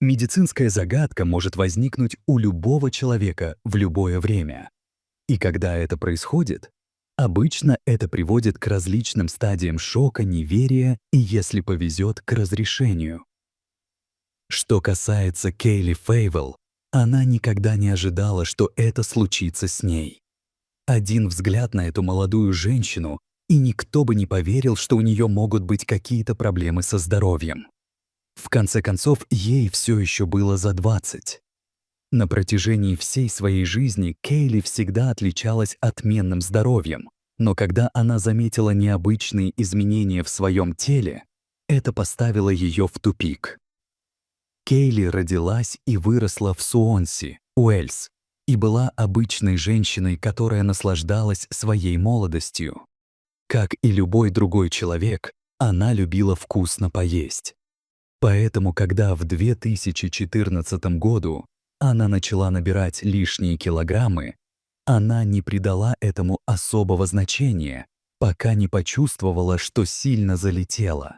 Медицинская загадка может возникнуть у любого человека в любое время. И когда это происходит, обычно это приводит к различным стадиям шока, неверия и, если повезет, к разрешению. Что касается Кейли Фейвелл, она никогда не ожидала, что это случится с ней. Один взгляд на эту молодую женщину, и никто бы не поверил, что у нее могут быть какие-то проблемы со здоровьем. В конце концов, ей все еще было за 20. На протяжении всей своей жизни Кейли всегда отличалась отменным здоровьем, но когда она заметила необычные изменения в своем теле, это поставило ее в тупик. Кейли родилась и выросла в Суонси, Уэльс, и была обычной женщиной, которая наслаждалась своей молодостью. Как и любой другой человек, она любила вкусно поесть. Поэтому, когда в 2014 году она начала набирать лишние килограммы, она не придала этому особого значения, пока не почувствовала, что сильно залетела.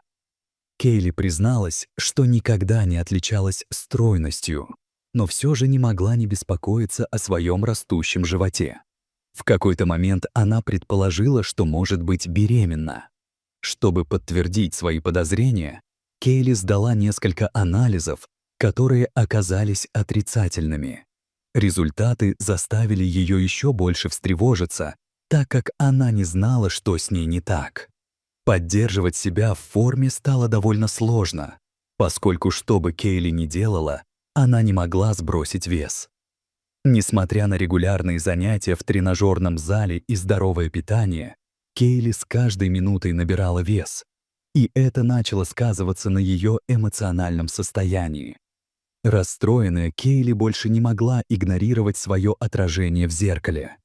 Кейли призналась, что никогда не отличалась стройностью, но все же не могла не беспокоиться о своем растущем животе. В какой-то момент она предположила, что может быть беременна. Чтобы подтвердить свои подозрения, Кейли сдала несколько анализов, которые оказались отрицательными. Результаты заставили ее еще больше встревожиться, так как она не знала, что с ней не так. Поддерживать себя в форме стало довольно сложно, поскольку что бы Кейли ни делала, она не могла сбросить вес. Несмотря на регулярные занятия в тренажерном зале и здоровое питание, Кейли с каждой минутой набирала вес, и это начало сказываться на ее эмоциональном состоянии. Расстроенная Кейли больше не могла игнорировать свое отражение в зеркале.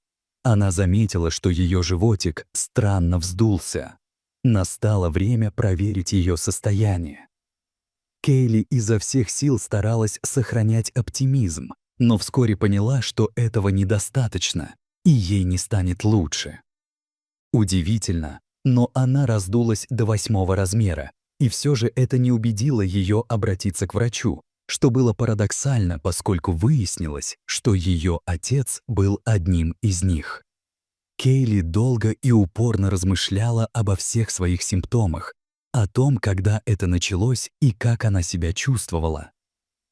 Она заметила, что ее животик странно вздулся. Настало время проверить ее состояние. Кейли изо всех сил старалась сохранять оптимизм, но вскоре поняла, что этого недостаточно, и ей не станет лучше. Удивительно, но она раздулась до 8-го размера, и все же это не убедило ее обратиться к врачу, что было парадоксально, поскольку выяснилось, что ее отец был одним из них. Кейли долго и упорно размышляла обо всех своих симптомах, о том, когда это началось и как она себя чувствовала.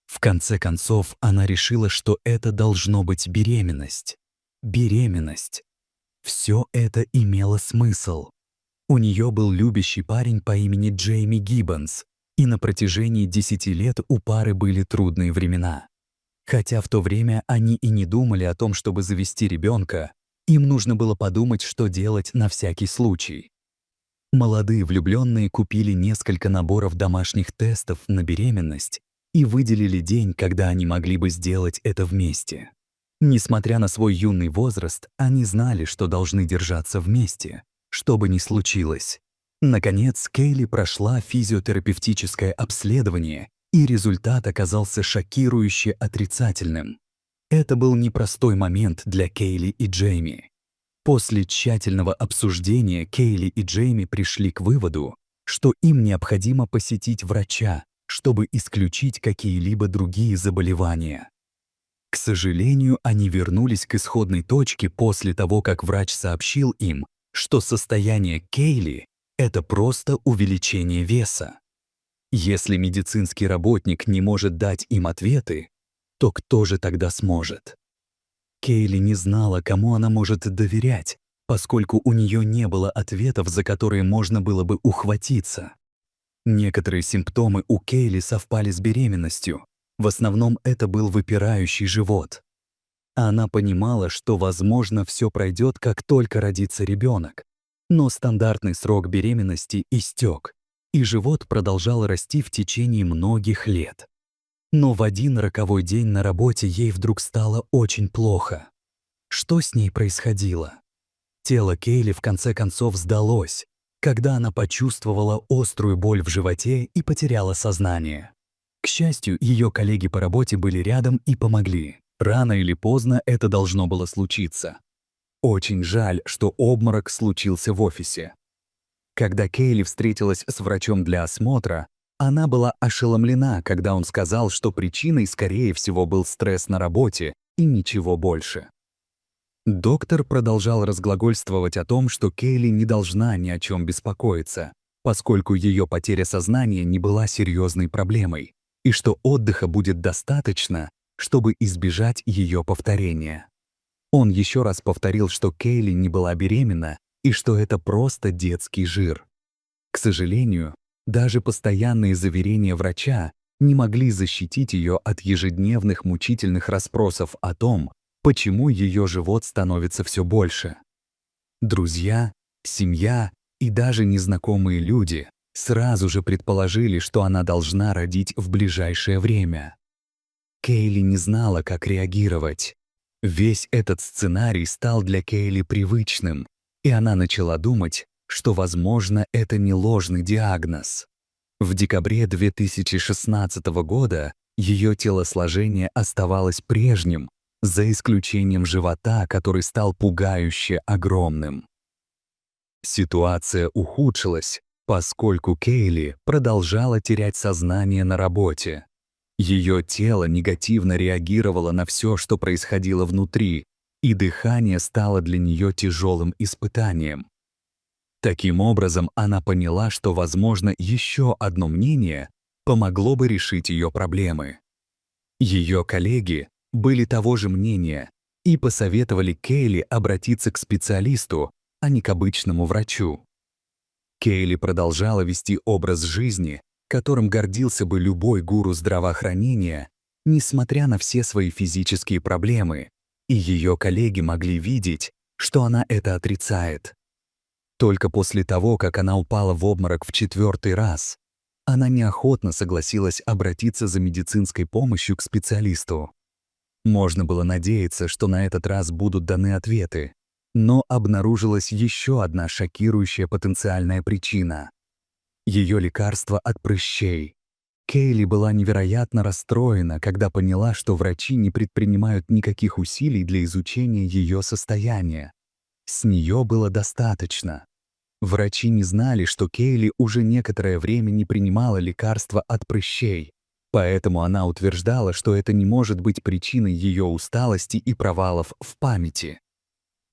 В конце концов, она решила, что это должно быть беременность. Беременность. Все это имело смысл. У нее был любящий парень по имени Джейми Гиббонс, и на протяжении 10 лет у пары были трудные времена. Хотя в то время они и не думали о том, чтобы завести ребенка, им нужно было подумать, что делать на всякий случай. Молодые влюбленные купили несколько наборов домашних тестов на беременность и выделили день, когда они могли бы сделать это вместе. Несмотря на свой юный возраст, они знали, что должны держаться вместе, что бы ни случилось. Наконец, Кейли прошла физиотерапевтическое обследование, и результат оказался шокирующе отрицательным. Это был непростой момент для Кейли и Джейми. После тщательного обсуждения Кейли и Джейми пришли к выводу, что им необходимо посетить врача, чтобы исключить какие-либо другие заболевания. К сожалению, они вернулись к исходной точке после того, как врач сообщил им, что состояние Кейли — это просто увеличение веса. Если медицинский работник не может дать им ответы, то кто же тогда сможет? Кейли не знала, кому она может доверять, поскольку у нее не было ответов, за которые можно было бы ухватиться. Некоторые симптомы у Кейли совпали с беременностью. В основном это был выпирающий живот. Она понимала, что, возможно, все пройдет, как только родится ребенок. Но стандартный срок беременности истек, и живот продолжал расти в течение многих лет. Но в один роковой день на работе ей вдруг стало очень плохо. Что с ней происходило? Тело Кейли в конце концов сдалось, когда она почувствовала острую боль в животе и потеряла сознание. К счастью, ее коллеги по работе были рядом и помогли. Рано или поздно это должно было случиться. Очень жаль, что обморок случился в офисе. Когда Кейли встретилась с врачом для осмотра, Она была ошеломлена, когда он сказал, что причиной, скорее всего, был стресс на работе и ничего больше. Доктор продолжал разглагольствовать о том, что Кейли не должна ни о чем беспокоиться, поскольку ее потеря сознания не была серьезной проблемой, и что отдыха будет достаточно, чтобы избежать ее повторения. Он еще раз повторил, что Кейли не была беременна и что это просто детский жир. К сожалению, даже постоянные заверения врача не могли защитить ее от ежедневных мучительных расспросов о том, почему ее живот становится все больше. Друзья, семья и даже незнакомые люди сразу же предположили, что она должна родить в ближайшее время. Кейли не знала, как реагировать. Весь этот сценарий стал для Кейли привычным, и она начала думать, что, возможно, это не ложный диагноз. В декабре 2016 года ее телосложение оставалось прежним, за исключением живота, который стал пугающе огромным. Ситуация ухудшилась, поскольку Кейли продолжала терять сознание на работе. Ее тело негативно реагировало на все, что происходило внутри, и дыхание стало для нее тяжелым испытанием. Таким образом, она поняла, что, возможно, еще одно мнение помогло бы решить ее проблемы. Ее коллеги были того же мнения и посоветовали Кейли обратиться к специалисту, а не к обычному врачу. Кейли продолжала вести образ жизни, которым гордился бы любой гуру здравоохранения, несмотря на все свои физические проблемы, и ее коллеги могли видеть, что она это отрицает. Только после того, как она упала в обморок в 4-й раз, она неохотно согласилась обратиться за медицинской помощью к специалисту. Можно было надеяться, что на этот раз будут даны ответы, но обнаружилась еще одна шокирующая потенциальная причина. Ее лекарство от прыщей. Кейли была невероятно расстроена, когда поняла, что врачи не предпринимают никаких усилий для изучения ее состояния. С нее было достаточно. Врачи не знали, что Кейли уже некоторое время не принимала лекарства от прыщей, поэтому она утверждала, что это не может быть причиной ее усталости и провалов в памяти.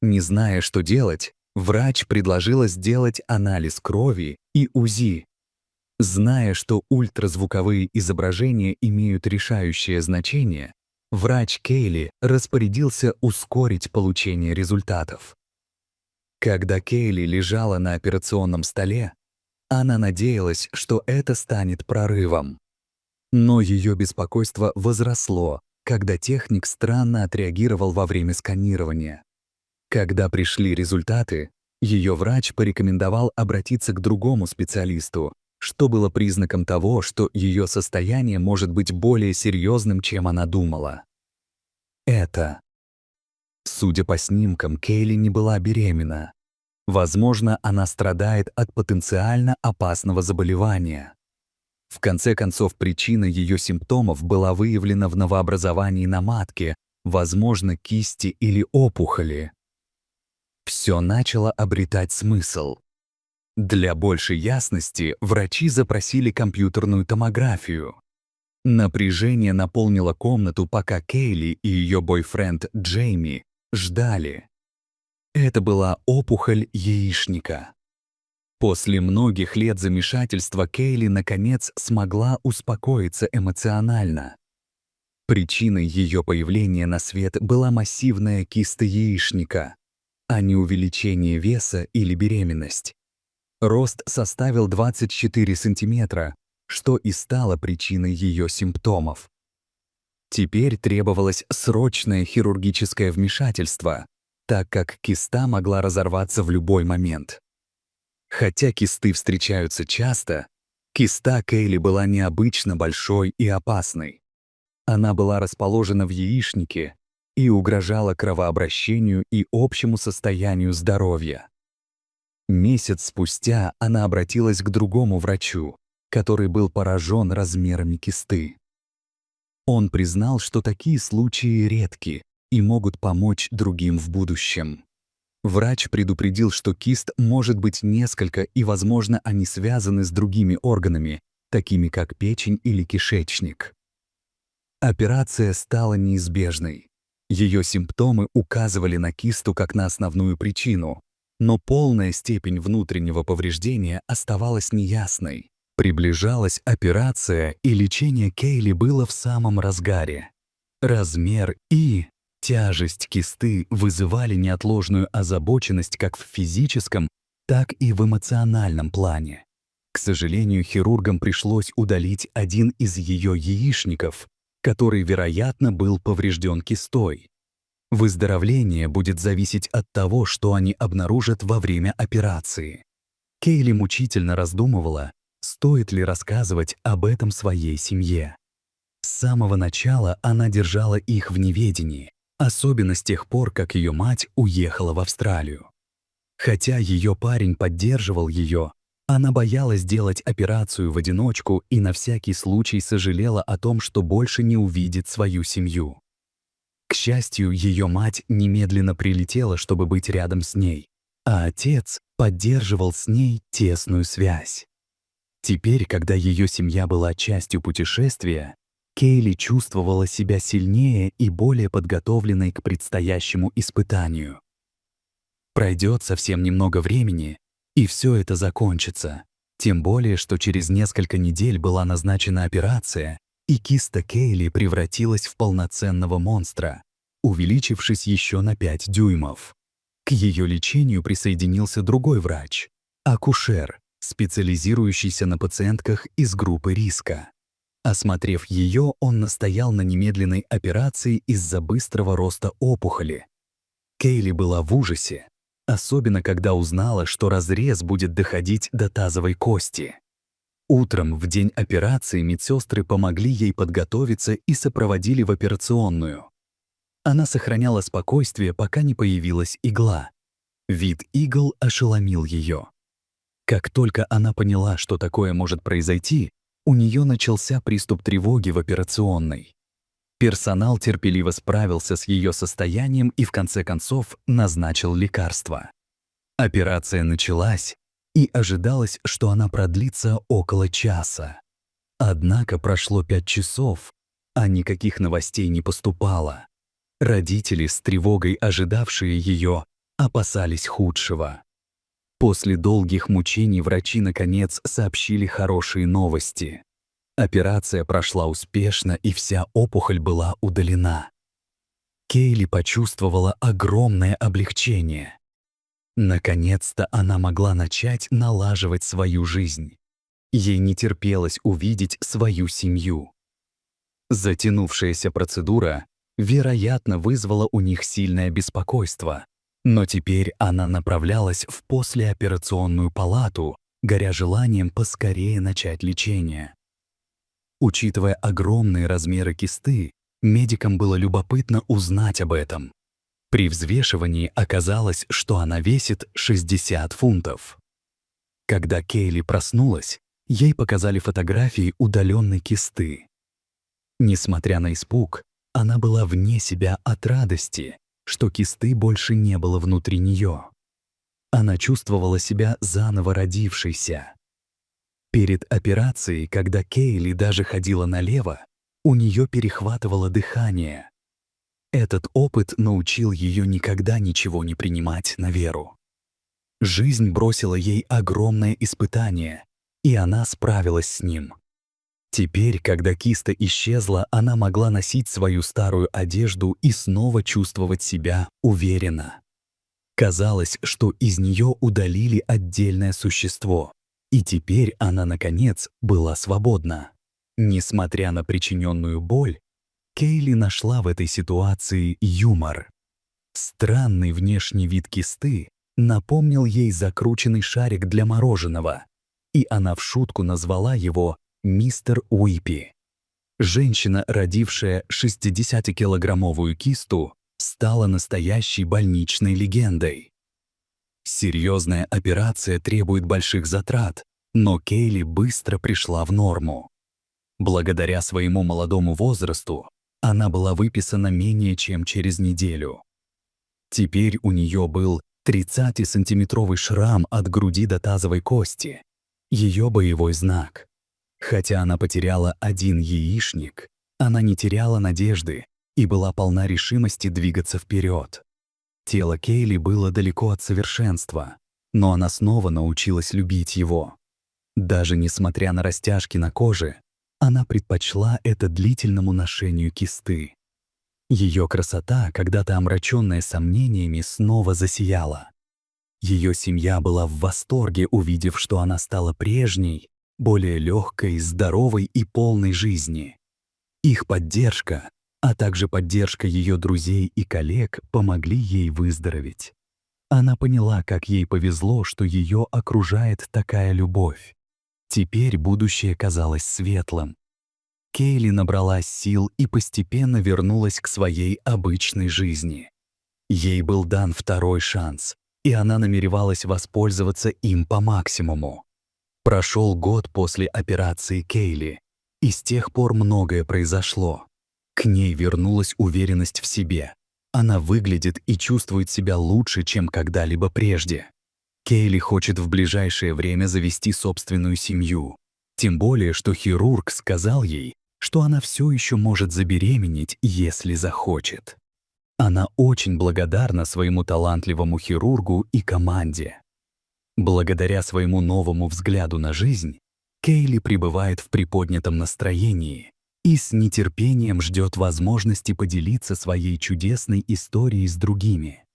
Не зная, что делать, врач предложила сделать анализ крови и УЗИ. Зная, что ультразвуковые изображения имеют решающее значение, врач Кейли распорядился ускорить получение результатов. Когда Кейли лежала на операционном столе, она надеялась, что это станет прорывом. Но ее беспокойство возросло, когда техник странно отреагировал во время сканирования. Когда пришли результаты, ее врач порекомендовал обратиться к другому специалисту, что было признаком того, что ее состояние может быть более серьезным, чем она думала. Судя по снимкам, Кейли не была беременна. Возможно, она страдает от потенциально опасного заболевания. В конце концов, причина ее симптомов была выявлена в новообразовании на матке, возможно, кисти или опухоли. Все начало обретать смысл. Для большей ясности врачи запросили компьютерную томографию. Напряжение наполнило комнату, пока Кейли и ее бойфренд Джейми ждали. Это была опухоль яичника. После многих лет замешательства Кейли наконец смогла успокоиться эмоционально. Причиной ее появления на свет была массивная киста яичника, а не увеличение веса или беременность. Рост составил 24 сантиметра, что и стало причиной ее симптомов. Теперь требовалось срочное хирургическое вмешательство, так как киста могла разорваться в любой момент. Хотя кисты встречаются часто, киста Кейли была необычно большой и опасной. Она была расположена в яичнике и угрожала кровообращению и общему состоянию здоровья. Месяц спустя она обратилась к другому врачу, который был поражен размерами кисты. Он признал, что такие случаи редки и могут помочь другим в будущем. Врач предупредил, что кист может быть несколько и, возможно, они связаны с другими органами, такими как печень или кишечник. Операция стала неизбежной. Ее симптомы указывали на кисту как на основную причину, но полная степень внутреннего повреждения оставалась неясной. Приближалась операция, и лечение Кейли было в самом разгаре. Размер и тяжесть кисты вызывали неотложную озабоченность как в физическом, так и в эмоциональном плане. К сожалению, хирургам пришлось удалить один из ее яичников, который, вероятно, был поврежден кистой. Выздоровление будет зависеть от того, что они обнаружат во время операции. Кейли мучительно раздумывала, стоит ли рассказывать об этом своей семье. С самого начала она держала их в неведении, особенно с тех пор, как ее мать уехала в Австралию. Хотя ее парень поддерживал ее, она боялась делать операцию в одиночку и на всякий случай сожалела о том, что больше не увидит свою семью. К счастью, ее мать немедленно прилетела, чтобы быть рядом с ней, а отец поддерживал с ней тесную связь. Теперь, когда ее семья была частью путешествия, Кейли чувствовала себя сильнее и более подготовленной к предстоящему испытанию. Пройдет совсем немного времени, и все это закончится. Тем более, что через несколько недель была назначена операция, и киста Кейли превратилась в полноценного монстра, увеличившись еще на 5 дюймов. К ее лечению присоединился другой врач — акушер, специализирующийся на пациентках из группы риска. Осмотрев ее, он настоял на немедленной операции из-за быстрого роста опухоли. Кейли была в ужасе, особенно когда узнала, что разрез будет доходить до тазовой кости. Утром, в день операции, медсестры помогли ей подготовиться и сопроводили в операционную. Она сохраняла спокойствие, пока не появилась игла. Вид игл ошеломил ее. Как только она поняла, что такое может произойти, у нее начался приступ тревоги в операционной. Персонал терпеливо справился с ее состоянием и в конце концов назначил лекарства. Операция началась, и ожидалось, что она продлится около часа. Однако прошло 5 часов, а никаких новостей не поступало. Родители, с тревогой ожидавшие ее, опасались худшего. После долгих мучений врачи, наконец, сообщили хорошие новости. Операция прошла успешно, и вся опухоль была удалена. Кейли почувствовала огромное облегчение. Наконец-то она могла начать налаживать свою жизнь. Ей не терпелось увидеть свою семью. Затянувшаяся процедура, вероятно, вызвала у них сильное беспокойство. Но теперь она направлялась в послеоперационную палату, горя желанием поскорее начать лечение. Учитывая огромные размеры кисты, медикам было любопытно узнать об этом. При взвешивании оказалось, что она весит 60 фунтов. Когда Кейли проснулась, ей показали фотографии удаленной кисты. Несмотря на испуг, она была вне себя от радости, что кисты больше не было внутри нее. Она чувствовала себя заново родившейся. Перед операцией, когда Кейли даже ходила налево, у нее перехватывало дыхание. Этот опыт научил ее никогда ничего не принимать на веру. Жизнь бросила ей огромное испытание, и она справилась с ним. Теперь, когда киста исчезла, она могла носить свою старую одежду и снова чувствовать себя уверенно. Казалось, что из нее удалили отдельное существо, и теперь она, наконец, была свободна. Несмотря на причиненную боль, Кейли нашла в этой ситуации юмор. Странный внешний вид кисты напомнил ей закрученный шарик для мороженого, и она в шутку назвала его «Мистер Уиппи». Женщина, родившая 60-килограммовую кисту, стала настоящей больничной легендой. Серьезная операция требует больших затрат, но Кейли быстро пришла в норму. Благодаря своему молодому возрасту она была выписана менее чем через неделю. Теперь у нее был 30-сантиметровый шрам от груди до тазовой кости, ее боевой знак. Хотя она потеряла один яичник, она не теряла надежды и была полна решимости двигаться вперед. Тело Кейли было далеко от совершенства, но она снова научилась любить его. Даже несмотря на растяжки на коже, она предпочла это длительному ношению кисты. Ее красота, когда-то омраченная сомнениями, снова засияла. Ее семья была в восторге, увидев, что она стала прежней, более легкой, здоровой и полной жизни. Их поддержка, а также поддержка ее друзей и коллег помогли ей выздороветь. Она поняла, как ей повезло, что ее окружает такая любовь. Теперь будущее казалось светлым. Кейли набралась сил и постепенно вернулась к своей обычной жизни. Ей был дан второй шанс, и она намеревалась воспользоваться им по максимуму. Прошел год после операции Кейли, и с тех пор многое произошло. К ней вернулась уверенность в себе. Она выглядит и чувствует себя лучше, чем когда-либо прежде. Кейли хочет в ближайшее время завести собственную семью. Тем более, что хирург сказал ей, что она все еще может забеременеть, если захочет. Она очень благодарна своему талантливому хирургу и команде. Благодаря своему новому взгляду на жизнь, Кейли пребывает в приподнятом настроении и с нетерпением ждет возможности поделиться своей чудесной историей с другими.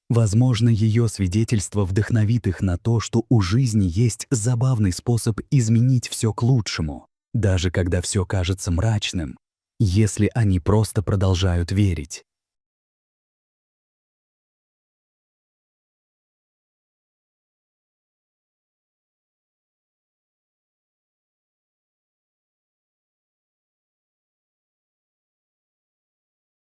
Возможно, ее свидетельство вдохновит их на то, что у жизни есть забавный способ изменить все к лучшему, даже когда все кажется мрачным, если они просто продолжают верить.